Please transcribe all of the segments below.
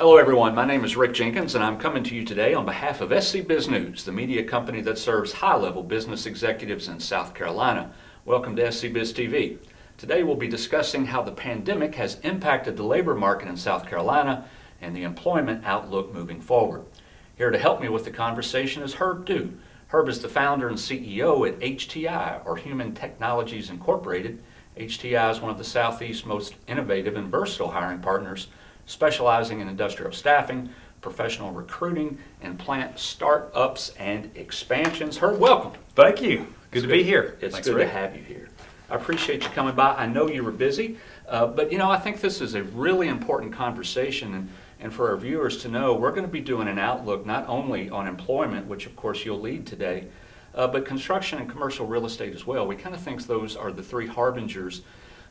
Hello everyone, my name is Rick Jenkins and I'm coming to you today on behalf of SC Biz News, the media company that serves high-level business executives in South Carolina. Welcome to SC Biz TV. Today we'll be discussing how the pandemic has impacted the labor market in South Carolina and the employment outlook moving forward. Here to help me with the conversation is Herb Dew. Herb is the founder and CEO at HTI, or Human Technologies Incorporated. HTI is one of the Southeast's most innovative and versatile hiring partners, specializing in industrial staffing, professional recruiting, and plant startups and expansions. Herb, welcome. Thank you. Good to be here. It's good to have you here. I appreciate you coming by. I know you were busy, but I think this is a really important conversation, and for our viewers to know, we're going to be doing an outlook not only on employment, which of course you'll lead today, but construction and commercial real estate as well. We kind of think those are the three harbingers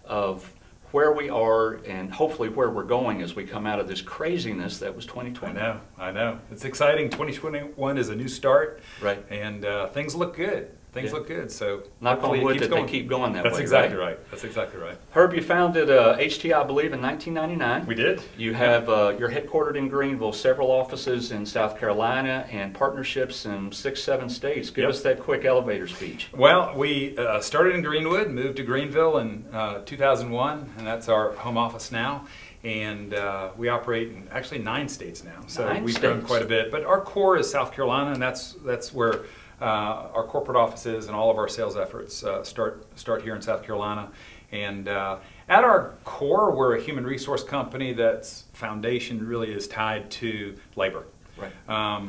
of where we are and hopefully where we're going as we come out of this craziness that was 2020. I know. It's exciting. 2021 is a new start. Right. And things look good. Things look good. So knock on wood that they keep going that way. That's exactly right. That's exactly right. Herb, you founded HTI, I believe, in 1999. We did. You have, you're headquartered in Greenville, several offices in South Carolina, and partnerships in 6-7 states. Give us that quick elevator speech. Well, we started in Greenwood, moved to Greenville in 2001, and that's our home office now. And we operate in actually 9 states now. So we've grown quite a bit. But our core is South Carolina, and that's where our corporate offices and all of our sales efforts start here in South Carolina. And at our core, we're a human resource company that's foundation really is tied to labor. Right.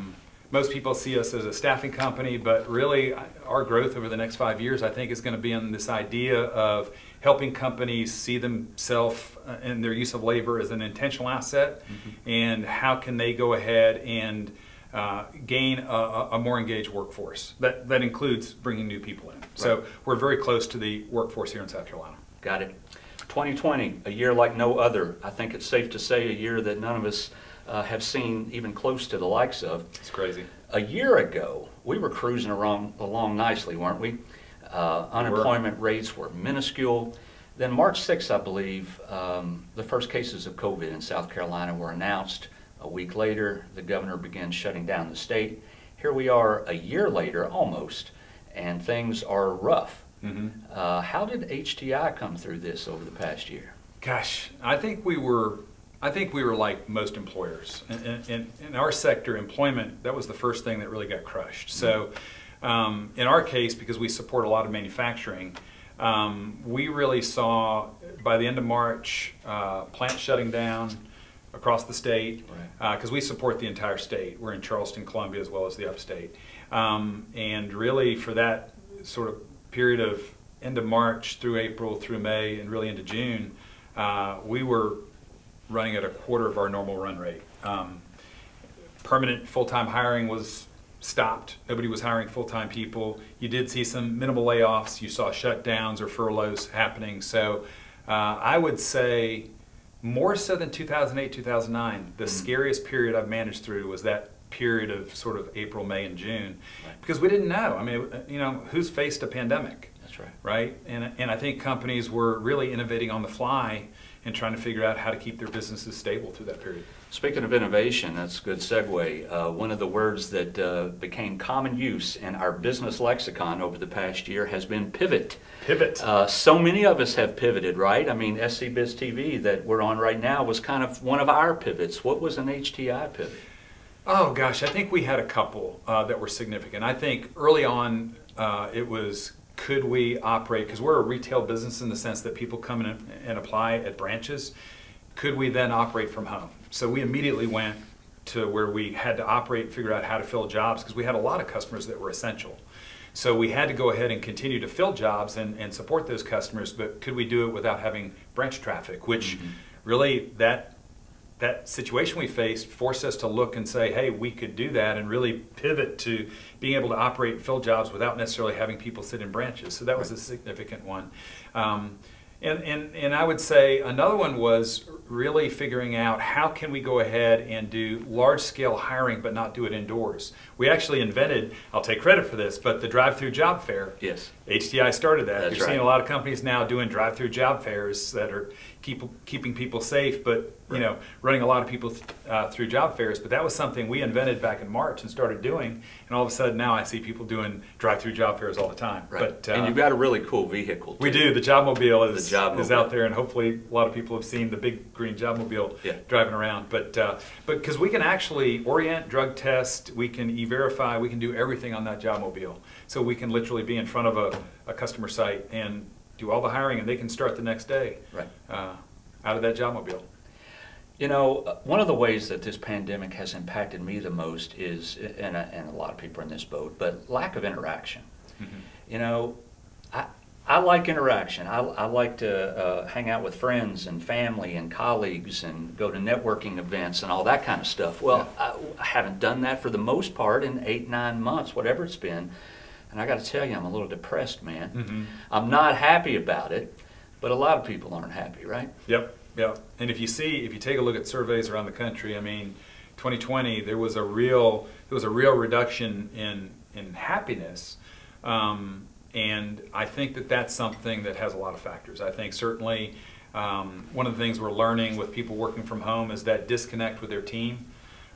Most people see us as a staffing company, but really our growth over the next 5 years, I think, is going to be on this idea of helping companies see themselves and their use of labor as an intentional asset, and how can they go ahead and gain a more engaged workforce. That includes bringing new people in. Right. So we're very close to the workforce here in South Carolina. Got it. 2020, a year like no other. I think it's safe to say a year that none of us have seen even close to the likes of. It's crazy. A year ago, we were cruising along nicely, weren't we? Unemployment rates were minuscule. Then March 6th, I believe, the first cases of COVID in South Carolina were announced. A week later, the governor began shutting down the state. Here we are a year later, almost, and things are rough. How did HTI come through this over the past year? Gosh, I think we were like most employers. In our sector, employment, that was the first thing that really got crushed. So in our case, because we support a lot of manufacturing, we really saw by the end of March, plants shutting down across the state, because we support the entire state. We're in Charleston, Columbia, as well as the upstate. And really for that sort of period of end of March through April, through May, and really into June, we were running at a quarter of our normal run rate. Permanent full-time hiring was stopped. Nobody was hiring full-time people. You did see some minimal layoffs. You saw shutdowns or furloughs happening. So I would say more so than 2008, 2009, the scariest period I've managed through was that period of sort of April, May, and June, because we didn't know. I mean, who's faced a pandemic? That's right. Right? And I think companies were really innovating on the fly and trying to figure out how to keep their businesses stable through that period. Speaking of innovation, that's a good segue. One of the words that became common use in our business lexicon over the past year has been pivot. Pivot. So many of us have pivoted, right? I mean, SC Biz TV that we're on right now was kind of one of our pivots. What was an HTI pivot? Oh gosh, I think we had a couple that were significant. I think early on it was, could we operate, because we're a retail business in the sense that people come in and apply at branches, could we then operate from home? So we immediately went to where we had to operate and figure out how to fill jobs, because we had a lot of customers that were essential. So we had to go ahead and continue to fill jobs and support those customers, but could we do it without having branch traffic, which really that situation we faced forced us to look and say, hey, we could do that, and really pivot to being able to operate and fill jobs without necessarily having people sit in branches. So that was a significant one. And I would say another one was really figuring out how can we go ahead and do large-scale hiring but not do it indoors. We actually invented, I'll take credit for this, but the drive-through job fair. Yes. HTI started that. That's You're right. seeing a lot of companies now doing drive-through job fairs that are, keeping people safe, but you know, running a lot of people through job fairs. But that was something we invented back in March and started doing, and all of a sudden now I see people doing drive-through job fairs all the time. Right. But, and you've got a really cool vehicle too. We do. The Jobmobile is out there, and hopefully a lot of people have seen the big green Jobmobile driving around. But because we can actually orient, drug test, we can e-verify, we can do everything on that Jobmobile. So we can literally be in front of a customer site and do all the hiring, and they can start the next day out of that Jobmobile. You know, one of the ways that this pandemic has impacted me the most is, and a lot of people are in this boat, but lack of interaction. Mm-hmm. You know, I like interaction. I like to hang out with friends and family and colleagues and go to networking events and all that kind of stuff. Well, I haven't done that for the most part in 8-9 months, whatever it's been. And I got to tell you, I'm a little depressed, man. Mm-hmm. I'm not happy about it, but a lot of people aren't happy, right? Yep. Yeah, and if you take a look at surveys around the country, I mean, 2020 there was a real reduction in happiness, and I think that that's something that has a lot of factors. I think certainly one of the things we're learning with people working from home is that disconnect with their team,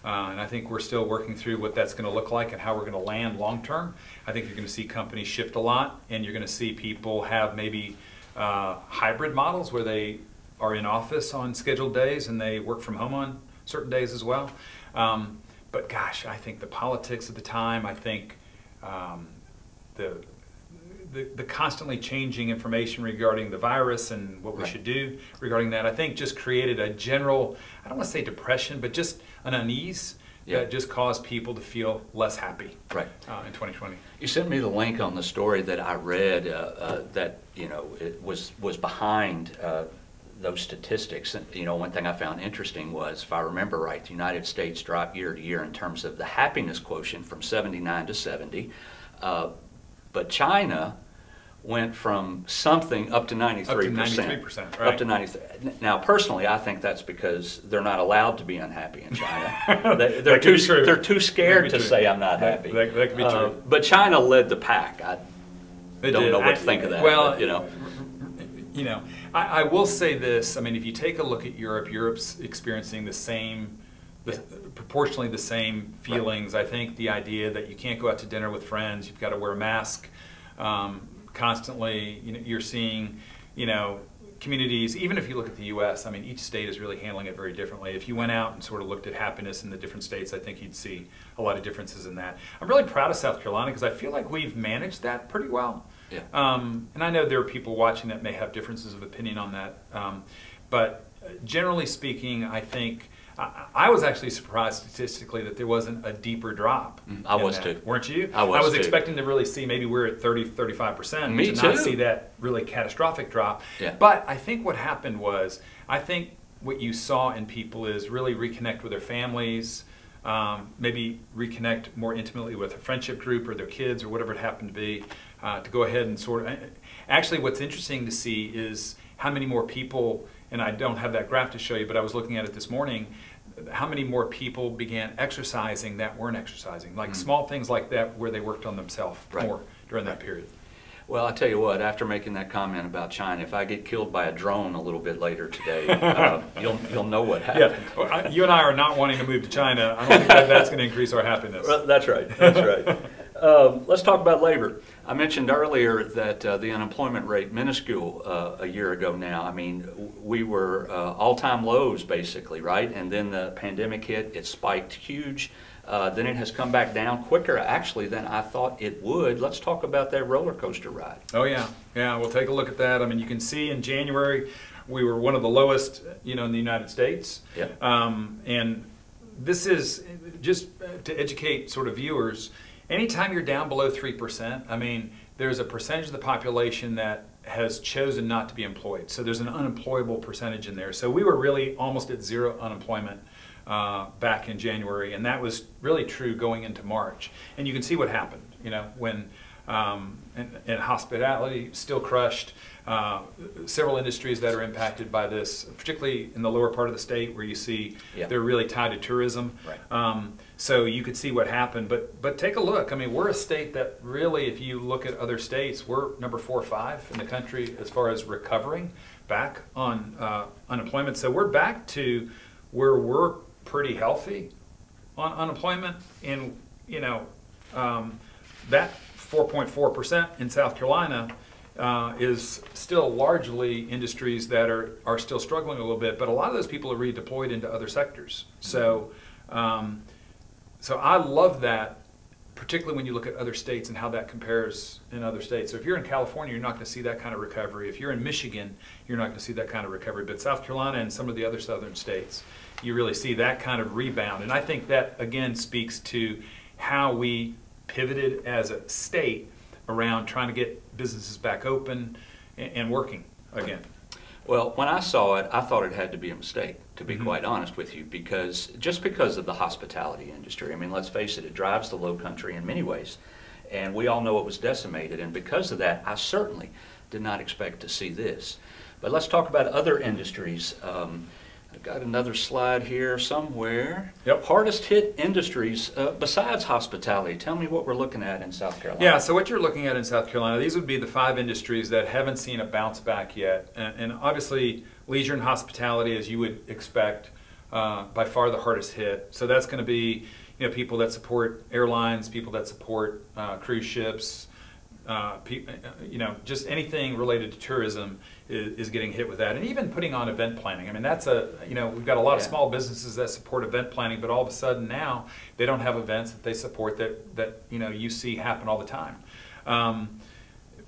and I think we're still working through what that's going to look like and how we're going to land long term. I think you're going to see companies shift a lot, and you're going to see people have maybe hybrid models where they are in office on scheduled days and they work from home on certain days as well. But gosh, I think the politics of the time, I think the constantly changing information regarding the virus and what we should do regarding that, I think just created a general, I don't want to say depression, but just an unease that just caused people to feel less happy in 2020. You sent me the link on the story that I read that, you know, it was behind those statistics. And, you know, one thing I found interesting was, if I remember right, the United States dropped year to year in terms of the happiness quotient from 79 to 70, but China went from something up to 93%. Up to 93%, right. Up to 93. Now, personally, I think that's because they're not allowed to be unhappy in China. They're too scared to say I'm not happy. That could be true. But China led the pack. I don't know what to think of that. Well, but, you know, I will say this. I mean, if you take a look at Europe, Europe's experiencing the same, proportionally the same feelings. I think the idea that you can't go out to dinner with friends, you've got to wear a mask constantly. You know, you're seeing, you know, communities, even if you look at the U.S., I mean, each state is really handling it very differently. If you went out and sort of looked at happiness in the different states, I think you'd see a lot of differences in that. I'm really proud of South Carolina because I feel like we've managed that pretty well. Yeah. And I know there are people watching that may have differences of opinion on that. But generally speaking, I think I was actually surprised statistically that there wasn't a deeper drop. I was too. Weren't you? I was expecting to really see, maybe we're at 30-35%. Me to too. not see that really catastrophic drop. Yeah. But I think what happened was, I think what you saw in people is really reconnect with their families, maybe reconnect more intimately with a friendship group or their kids or whatever it happened to be, to go ahead and sort of, actually what's interesting to see is how many more people, and I don't have that graph to show you, but I was looking at it this morning, how many more people began exercising that weren't exercising, like small things like that where they worked on themselves more during that period. Well, I tell you what, after making that comment about China, if I get killed by a drone a little bit later today, you'll know what happened. Yeah, well, you and I are not wanting to move to China. I don't think that's going to increase our happiness. Well, that's right. That's right. Let's talk about labor. I mentioned earlier that the unemployment rate minuscule a year ago now. I mean, we were all-time lows basically, right? And then the pandemic hit. It spiked huge. Then it has come back down quicker actually than I thought it would. Let's talk about that roller coaster ride. Oh yeah, yeah. We'll take a look at that. I mean, you can see in January we were one of the lowest, you know, in the United States. Yeah. And this is just to educate sort of viewers. Anytime you're down below 3%, I mean, there's a percentage of the population that has chosen not to be employed. So there's an unemployable percentage in there. So we were really almost at zero unemployment back in January, and that was really true going into March. And you can see what happened, you know, when and hospitality still crushed. Several industries that are impacted by this, particularly in the lower part of the state where you see they're really tied to tourism. Right. So you could see what happened, but take a look. I mean, we're a state that really, if you look at other states, we're number 4 or 5 in the country as far as recovering back on unemployment. So we're back to where we're pretty healthy on unemployment. And, you know, that 4.4% in South Carolina is still largely industries that are still struggling a little bit, but a lot of those people are redeployed into other sectors. So, so I love that, particularly when you look at other states and how that compares in other states. So if you're in California, you're not going to see that kind of recovery. If you're in Michigan, you're not going to see that kind of recovery. But South Carolina and some of the other southern states, you really see that kind of rebound. And I think that, again, speaks to how we pivoted as a state around trying to get businesses back open and working again. Well, when I saw it, I thought it had to be a mistake, to be quite honest with you, because of the hospitality industry. I mean, let's face it, it drives the low country in many ways, and we all know it was decimated, and because of that, I certainly did not expect to see this. But let's talk about other industries. I've got another slide here somewhere. Yep. Hardest hit industries besides hospitality. Tell me what we're looking at in South Carolina. Yeah, so what you're looking at in South Carolina, these would be the 5 industries that haven't seen a bounce back yet. And obviously, leisure and hospitality, as you would expect, by far the hardest hit. So that's going to be, you know, people that support airlines, people that support cruise ships, you know, just anything related to tourism is getting hit with that. And even putting on event planning. I mean, that's you know, we've got a lot of small businesses that support event planning, but all of a sudden now they don't have events that they support that you know, you see happen all the time.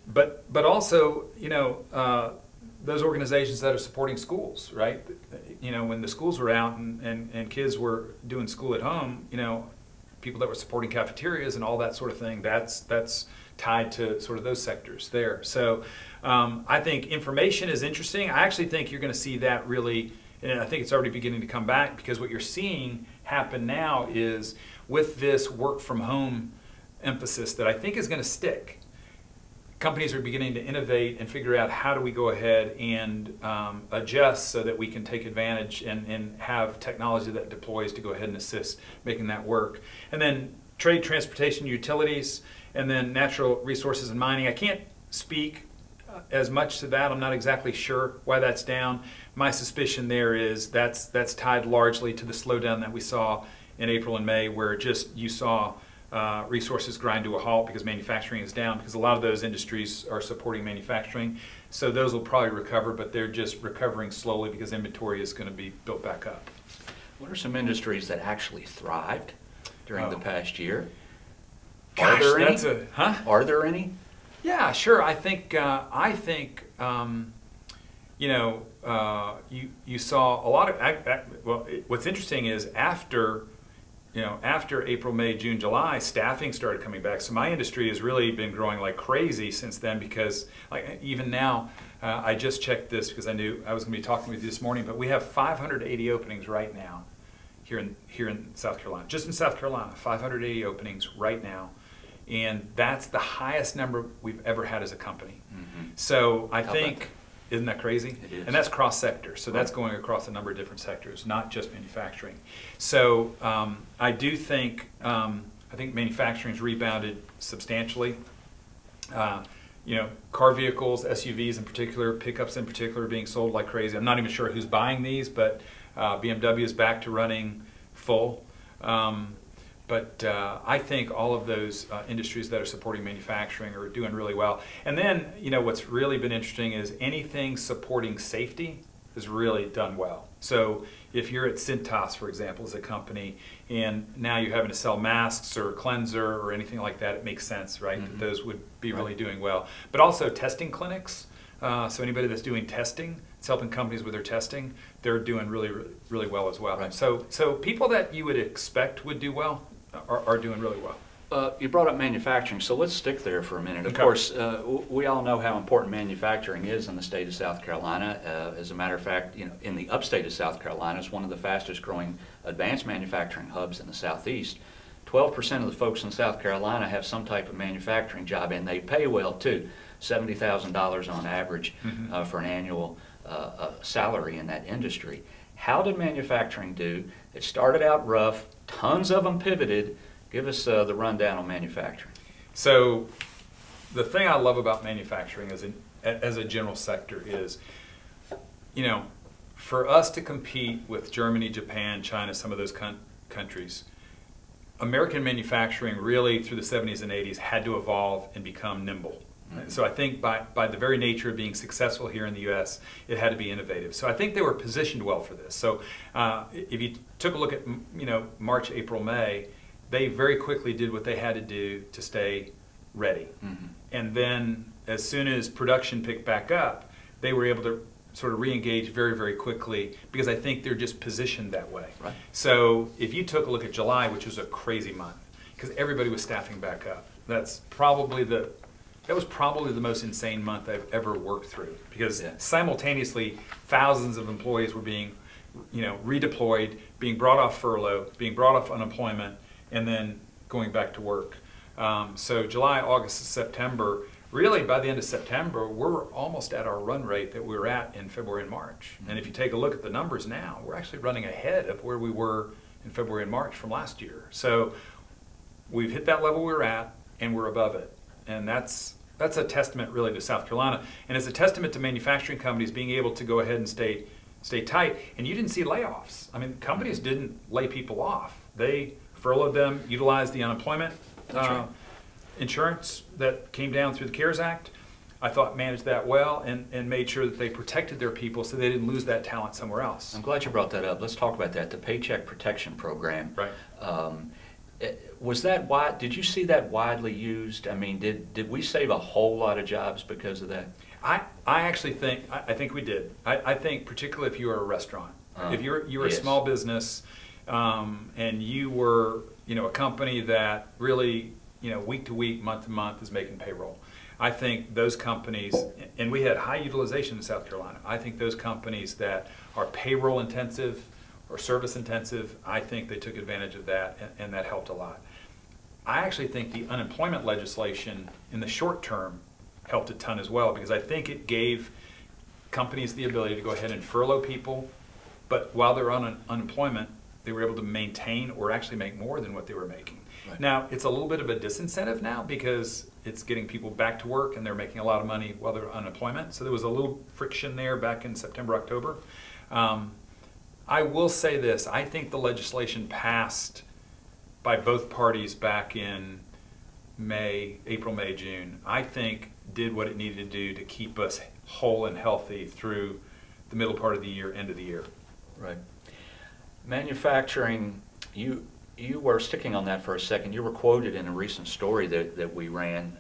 But also, you know, those organizations that are supporting schools, right? You know, when the schools were out and kids were doing school at home, you know, people that were supporting cafeterias and all that sort of thing, that's tied to sort of those sectors there. So I think information is interesting. I actually think you're going to see that really, and I think it's already beginning to come back, because what you're seeing happen now is with this work from home emphasis that I think is going to stick. Companies are beginning to innovate and figure out how do we go ahead and adjust so that we can take advantage and have technology that deploys to go ahead and assist making that work. And then trade, transportation, utilities, and then natural resources and mining. I can't speak as much to that. I'm not exactly sure why that's down. My suspicion there is that's tied largely to the slowdown that we saw in April and May, where just you saw resources grind to a halt because manufacturing is down, because a lot of those industries are supporting manufacturing. So those will probably recover, but they're just recovering slowly because inventory is going to be built back up. What are some industries that actually thrived during the past year? Gosh, are there any? Are there any? Yeah, sure. I think you know, you saw a lot of. Well, what's interesting is after April, May, June, July, staffing started coming back. So my industry has really been growing like crazy since then, because like even now, I just checked this because I knew I was going to be talking with you this morning, but we have 580 openings right now here in South Carolina. Just in South Carolina, 580 openings right now. And that's the highest number we've ever had as a company. So I think, isn't that crazy? It is. And that's cross-sector. So that's going across a number of different sectors, not just manufacturing. So I do think, I think manufacturing's rebounded substantially. You know, car vehicles, SUVs in particular, pickups in particular are being sold like crazy. I'm not even sure who's buying these, but BMW is back to running full. But I think all of those industries that are supporting manufacturing are doing really well. And then, you know, what's really been interesting is anything supporting safety has really done well. So if you're at Cintas, for example, as a company, and now you're having to sell masks or cleanser or anything like that, it makes sense, right? That those would be really doing well. But also testing clinics. So anybody that's doing testing, it's helping companies with their testing, they're doing really, really, really well as well. Right. So people that you would expect would do well are doing really well. You brought up manufacturing, so let's stick there for a minute. Of course, we all know how important manufacturing is in the state of South Carolina. As a matter of fact, you know, in the upstate of South Carolina, it's one of the fastest growing advanced manufacturing hubs in the southeast. 12% of the folks in South Carolina have some type of manufacturing job, and they pay well too. $70,000 on average for an annual salary in that industry. How did manufacturing do? It started out rough, tons of them pivoted. Give us the rundown on manufacturing. So the thing I love about manufacturing as a general sector is you know, for us to compete with Germany, Japan, China, some of those countries, American manufacturing really through the 70s and 80s had to evolve and become nimble. So I think by the very nature of being successful here in the U.S., it had to be innovative. So I think they were positioned well for this. So if you took a look at, you know, March, April, May, they very quickly did what they had to do to stay ready. And then as soon as production picked back up, they were able to sort of re-engage very, very quickly because I think they're just positioned that way. Right. So if you took a look at July, which was a crazy month, because everybody was staffing back up, that was probably the most insane month I've ever worked through, because simultaneously thousands of employees were being, you know, redeployed, being brought off furlough, being brought off unemployment, and then going back to work. So July, August, September, really by the end of September, we're almost at our run rate that we were at in February and March. And if you take a look at the numbers now, we're actually running ahead of where we were in February and March from last year. So we've hit that level we were at, and we're above it. And that's a testament really to South Carolina, and it's a testament to manufacturing companies being able to go ahead and stay tight. And you didn't see layoffs. I mean, companies didn't lay people off. They furloughed them, utilized the unemployment insurance that came down through the CARES Act. I thought managed that well and made sure that they protected their people so they didn't lose that talent somewhere else. I'm glad you brought that up. Let's talk about that. The Paycheck Protection Program. Right. Was that wide? Did you see that widely used? I mean, did we save a whole lot of jobs because of that? I actually think I think we did. I think particularly if you were a restaurant, if you were a small business, and you were, you know, a company that really, you know, week to week, month to month is making payroll. I think those companies, and we had high utilization in South Carolina. I think those companies that are payroll intensive or service intensive, I think they took advantage of that, and that helped a lot. I actually think the unemployment legislation in the short term helped a ton as well, because I think it gave companies the ability to go ahead and furlough people, but while they're on unemployment, they were able to maintain or actually make more than what they were making. Right. Now, it's a little bit of a disincentive now because it's getting people back to work and they're making a lot of money while they're on unemployment. So there was a little friction there back in September, October. I will say this, I think the legislation passed by both parties back in April, May, June, I think did what it needed to do to keep us whole and healthy through the middle part of the year, end of the year. Right. Manufacturing, you were sticking on that for a second. You were quoted in a recent story that we ran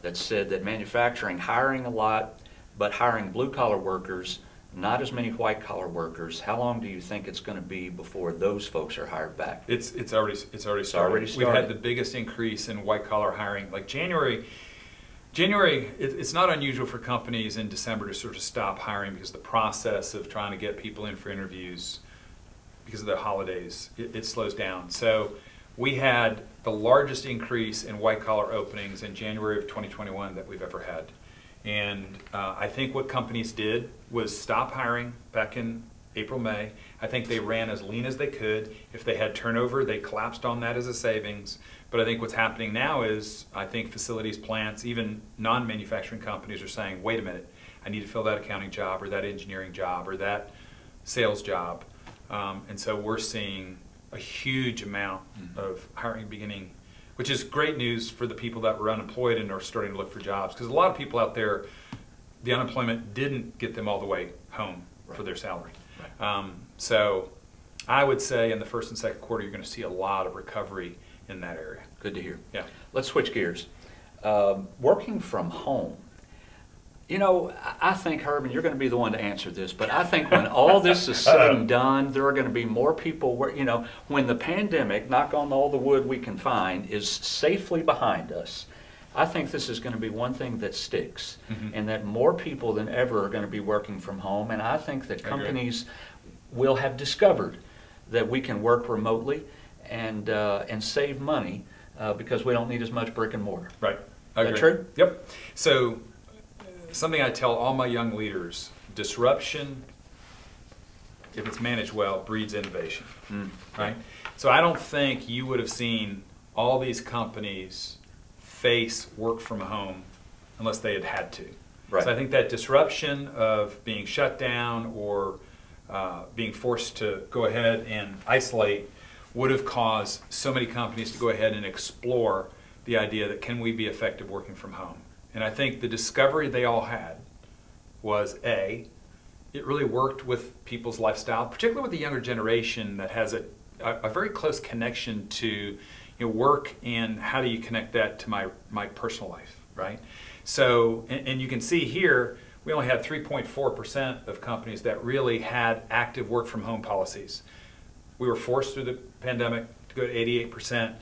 that said that manufacturing hiring a lot, but hiring blue-collar workers, not as many white-collar workers. How long do you think it's going to be before those folks are hired back? It's already started. We've had the biggest increase in white-collar hiring. Like January, it's not unusual for companies in December to sort of stop hiring because the process of trying to get people in for interviews, because of the holidays, it slows down. So we had the largest increase in white-collar openings in January of 2021 that we've ever had. And I think what companies did was stop hiring back in April, May. I think they ran as lean as they could. If they had turnover, they collapsed on that as a savings. But I think what's happening now is I think facilities, plants, even non-manufacturing companies are saying, wait a minute, I need to fill that accounting job or that engineering job or that sales job. And so we're seeing a huge amount of hiring beginning, which is great news for the people that were unemployed and are starting to look for jobs. Because a lot of people out there, the unemployment didn't get them all the way home for their salary. Right. So I would say in the first and second quarter, you're going to see a lot of recovery in that area. Good to hear. Yeah. Let's switch gears. Working from home. You know, I think, Herb, and you're going to be the one to answer this, but I think when all this is said and done, there are going to be more people, you know, when the pandemic, knock on all the wood we can find, is safely behind us, I think this is going to be one thing that sticks, and that more people than ever are going to be working from home, and I think that companies will have discovered that we can work remotely and save money because we don't need as much brick and mortar. Right. Is that true? Yep. So something I tell all my young leaders, disruption, if it's managed well, breeds innovation, right? So I don't think you would have seen all these companies face work from home unless they had to. Right. So I think that disruption of being shut down or being forced to go ahead and isolate would have caused so many companies to go ahead and explore the idea that can we be effective working from home. And I think the discovery they all had was it really worked with people's lifestyle, particularly with the younger generation that has a very close connection to work, and how do you connect that to my personal life, right? So, and you can see here, we only had 3.4% of companies that really had active work from home policies. We were forced through the pandemic to go to 88%,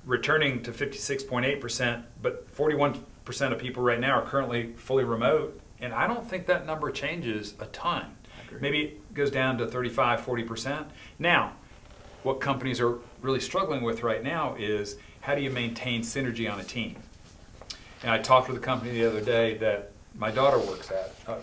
returning to 56.8%, but 41% of people right now are currently fully remote, and I don't think that number changes a ton. Maybe it goes down to 35, 40%. Now, what companies are really struggling with right now is how do you maintain synergy on a team? And I talked with a company the other day that my daughter works at, a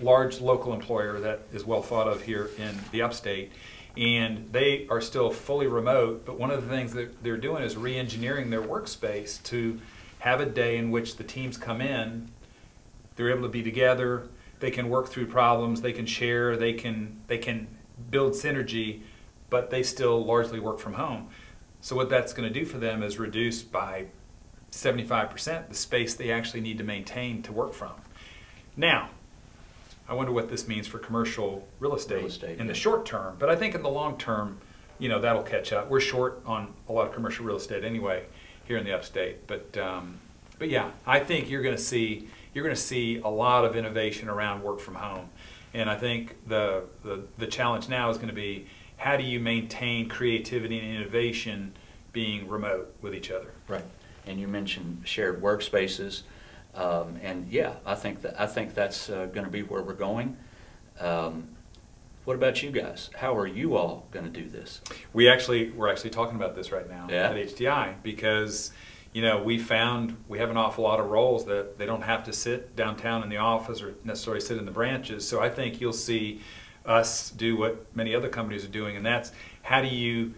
large local employer that is well thought of here in the upstate, and they are still fully remote, but one of the things that they're doing is re-engineering their workspace to have a day in which the teams come in, they're able to be together, they can work through problems, they can share, they can build synergy, but they still largely work from home. So what that's going to do for them is reduce by 75% the space they actually need to maintain to work from. Now, I wonder what this means for commercial real estate in the short term, but I think in the long term, that'll catch up. We're short on a lot of commercial real estate anyway here in the upstate, but yeah, I think you're going to see a lot of innovation around work from home, and I think the challenge now is going to be how do you maintain creativity and innovation being remote with each other. Right. And you mentioned shared workspaces, and yeah, I think that's going to be where we're going. What about you guys? How are you all going to do this? We're actually talking about this right now at HTI, because we found we have an awful lot of roles that they don't have to sit downtown in the office or necessarily sit in the branches. So I think you'll see us do what many other companies are doing, and that's how do you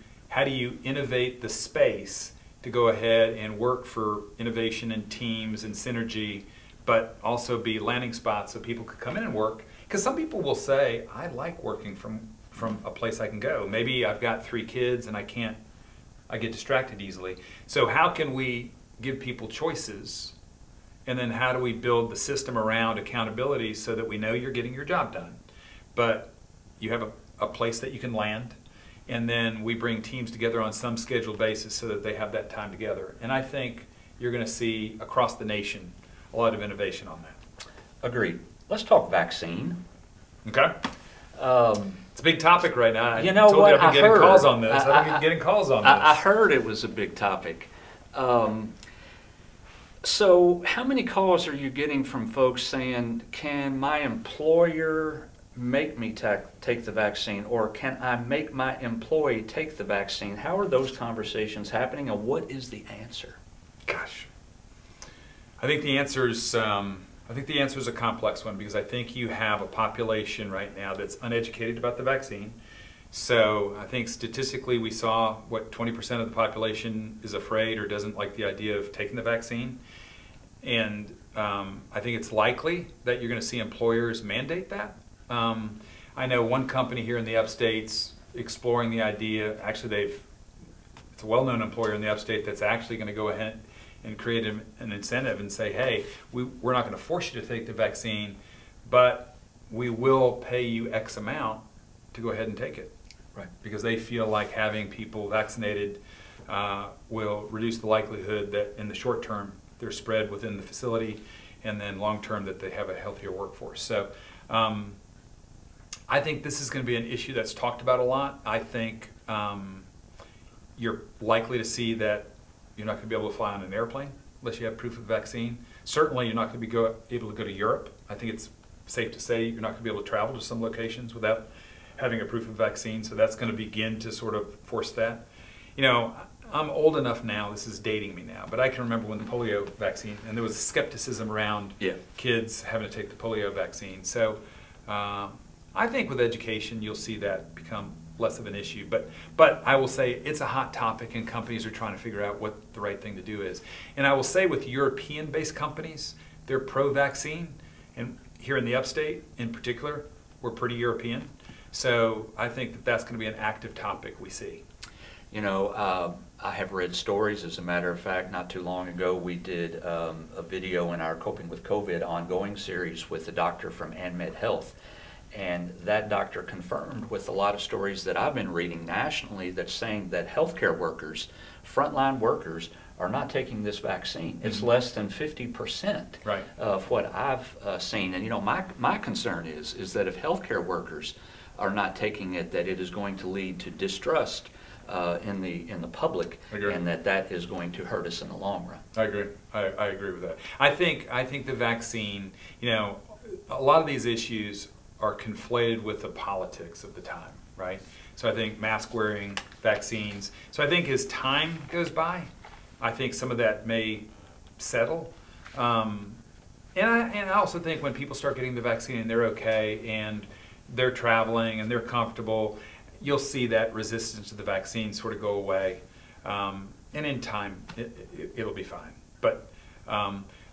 innovate the space to go ahead and work for innovation and teams and synergy, but also be landing spots so people could come in and work. Because some people will say, I like working from a place I can go. Maybe I've got 3 kids and I get distracted easily. So how can we give people choices, and then how do we build the system around accountability so that we know you're getting your job done, but you have a place that you can land, and then we bring teams together on some scheduled basis so that they have that time together. And I think you're going to see across the nation a lot of innovation on that. Agreed. Let's talk vaccine. Okay. It's a big topic right now. You know what? I've been getting calls on this. I've been getting calls on this. I heard it was a big topic. So how many calls are you getting from folks saying, can my employer make me take the vaccine, or can I make my employee take the vaccine? How are those conversations happening, and what is the answer? Gosh, I think the answer is a complex one, because I think you have a population right now that's uneducated about the vaccine. So I think statistically we saw 20% of the population is afraid or doesn't like the idea of taking the vaccine, and I think it's likely that you're going to see employers mandate that. I know one company here in the upstate's exploring the idea. Actually, it's a well-known employer in the upstate that's actually going to go ahead and create an incentive and say, hey, we're not going to force you to take the vaccine, but we will pay you X amount to go ahead and take it. Right. Because they feel like having people vaccinated will reduce the likelihood that in the short term they're spread within the facility, and then long term that they have a healthier workforce. So I think this is going to be an issue that's talked about a lot. I think you're likely to see that you're not going to be able to fly on an airplane unless you have proof of vaccine. Certainly you're not going to be able to go to Europe. I think it's safe to say you're not going to be able to travel to some locations without having a proof of vaccine, so that's going to begin to sort of force that. I'm old enough now, this is dating me now, but I can remember when the polio vaccine, and there was skepticism around kids having to take the polio vaccine. So I think with education you'll see that become less of an issue. But I will say it's a hot topic, and companies are trying to figure out what the right thing to do is. And I will say with European-based companies, they're pro-vaccine, And here in the upstate, in particular, we're pretty European. So I think that that's going to be an active topic we see. You know, I have read stories. As a matter of fact, not too long ago, we did a video in our Coping with COVID ongoing series with a doctor from AnMed Health. And that doctor confirmed with a lot of stories that I've been reading nationally that's saying that healthcare workers, frontline workers, are not taking this vaccine. It's less than 50% Right. of what I've seen. And you know, my concern is that if healthcare workers are not taking it, that it is going to lead to distrust in the public, and that is going to hurt us in the long run. I agree. I agree with that. I think the vaccine, you know, a lot of these issues are conflated with the politics of the time, right? So I think mask wearing, vaccines. So I think as time goes by, I think some of that may settle. And I also think when people start getting the vaccine and they're okay and they're traveling and they're comfortable, you'll see that resistance to the vaccine sort of go away. And in time, it'll be fine. But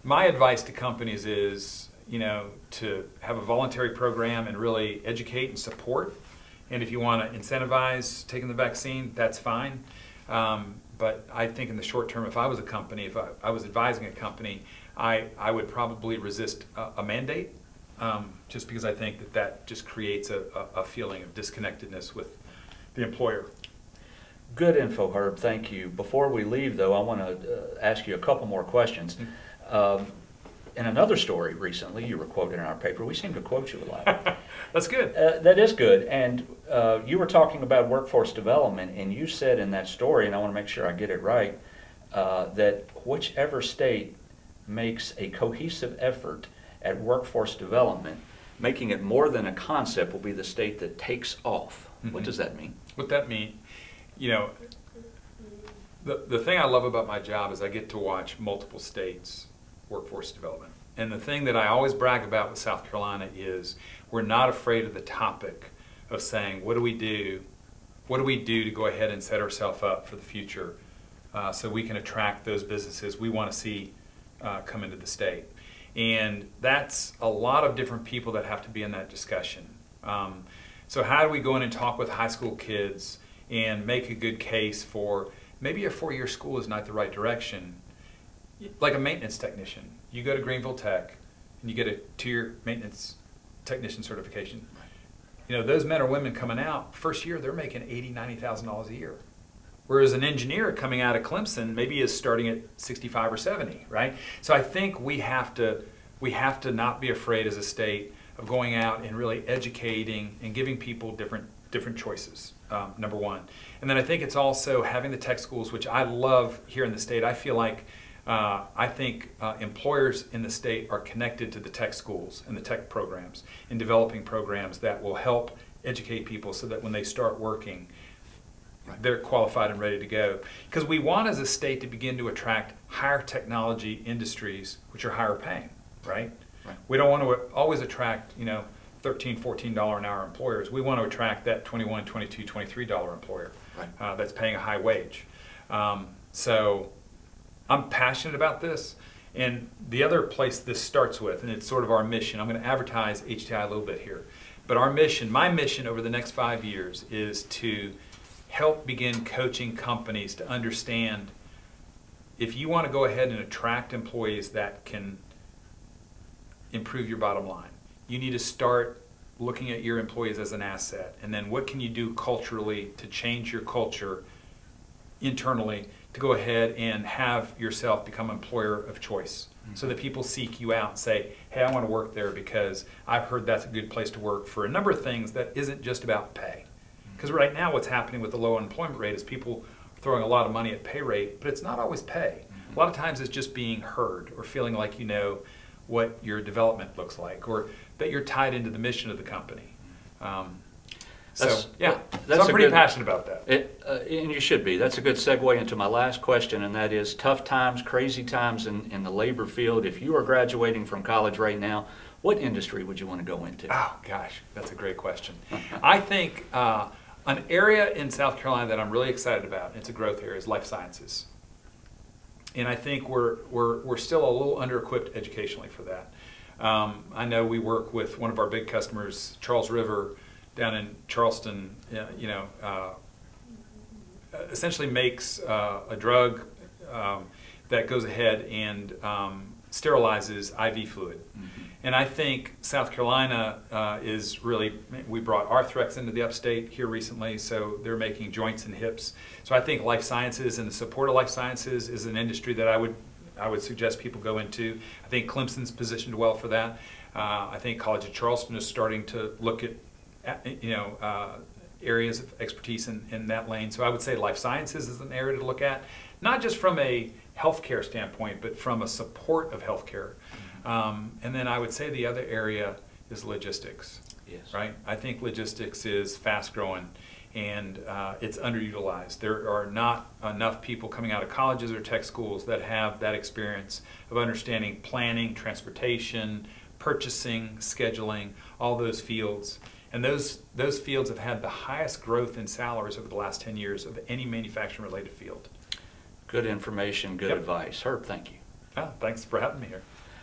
my advice to companies is, you know, to have a voluntary program and really educate and support. And if you want to incentivize taking the vaccine, that's fine. But I think in the short term, if I was a company, if I was advising a company, I would probably resist a mandate, just because I think that just creates a feeling of disconnectedness with the employer. Good info, Herb. Thank you. Before we leave, though, I want to ask you a couple more questions. In another story recently, you were quoted in our paper. We seem to quote you a lot. That's good. That is good. And you were talking about workforce development, and you said in that story, and I want to make sure I get it right, that whichever state makes a cohesive effort at workforce development, making it more than a concept, will be the state that takes off. Mm-hmm. What does that mean? What that mean, you know, the thing I love about my job is I get to watch multiple states' workforce development. And the thing that I always brag about with South Carolina is we're not afraid of the topic of saying, what do we do? What do we do to go ahead and set ourselves up for the future so we can attract those businesses we want to see come into the state? And that's a lot of different people that have to be in that discussion. So how do we go in and talk with high school kids and make a good case for maybe a four-year school is not the right direction? Like a maintenance technician. You go to Greenville Tech and you get a 2-year maintenance technician certification. You know, those men or women coming out, first year they're making $80,000, $90,000 a year. Whereas an engineer coming out of Clemson maybe is starting at 65 or 70, right? So I think we have to not be afraid as a state of going out and really educating and giving people different choices, number one. And then I think it's also having the tech schools, which I love here in the state. I feel like I think employers in the state are connected to the tech schools and the tech programs and developing programs that will help educate people so that when they start working, they're qualified and ready to go. Because we want as a state to begin to attract higher technology industries which are higher paying, right? We don't want to always attract, you know, $13, $14 an hour employers. We want to attract that $21, $22, $23 employer that's paying a high wage. So I'm passionate about this. And the other place this starts with, and it's sort of our mission, I'm going to advertise HTI a little bit here, but our mission, my mission over the next 5 years is to help begin coaching companies to understand if you want to go ahead and attract employees that can improve your bottom line, you need to start looking at your employees as an asset. And then what can you do culturally to change your culture internally to go ahead and have yourself become an employer of choice, so that people seek you out and say, hey, I want to work there because I've heard that's a good place to work for a number of things that isn't just about pay. Because right now what's happening with the low unemployment rate is people are throwing a lot of money at pay rate, but it's not always pay. A lot of times it's just being heard or feeling like you know what your development looks like or that you're tied into the mission of the company. So I'm pretty passionate about that. And you should be. That's a good segue into my last question, and that is tough times, crazy times in the labor field. If you are graduating from college right now, what industry would you want to go into? Oh, gosh, that's a great question. I think an area in South Carolina that I'm really excited about, it's a growth area, is life sciences. And I think we're still a little under-equipped educationally for that. I know we work with one of our big customers, Charles River, down in Charleston, essentially makes a drug that goes ahead and sterilizes IV fluid. Mm-hmm. And I think South Carolina is really, we brought Arthrex into the upstate here recently, so they're making joints and hips. So I think life sciences and the support of life sciences is an industry that I would suggest people go into. I think Clemson's positioned well for that. I think College of Charleston is starting to look at areas of expertise in that lane. So I would say life sciences is an area to look at, not just from a healthcare standpoint, but from a support of healthcare. And then I would say the other area is logistics. Yes. Right? I think logistics is fast growing and it's underutilized. There are not enough people coming out of colleges or tech schools that have that experience of understanding planning, transportation, purchasing, scheduling, all those fields. And those fields have had the highest growth in salaries over the last 10 years of any manufacturing related field. Good information, good advice. Herb, thank you. Thanks for having me here.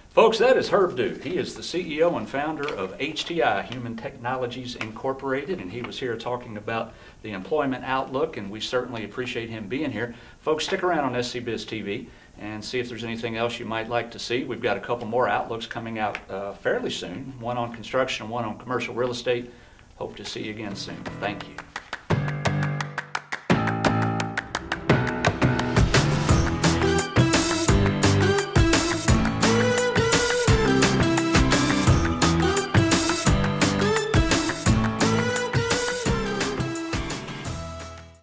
Folks, that is Herb Duke. He is the CEO and founder of HTI, Human Technologies Incorporated, and he was here talking about the employment outlook, and we certainly appreciate him being here. Folks, stick around on SC Biz TV and see if there's anything else you might like to see. We've got a couple more outlooks coming out fairly soon, one on construction and one on commercial real estate. Hope to see you again soon. Thank you.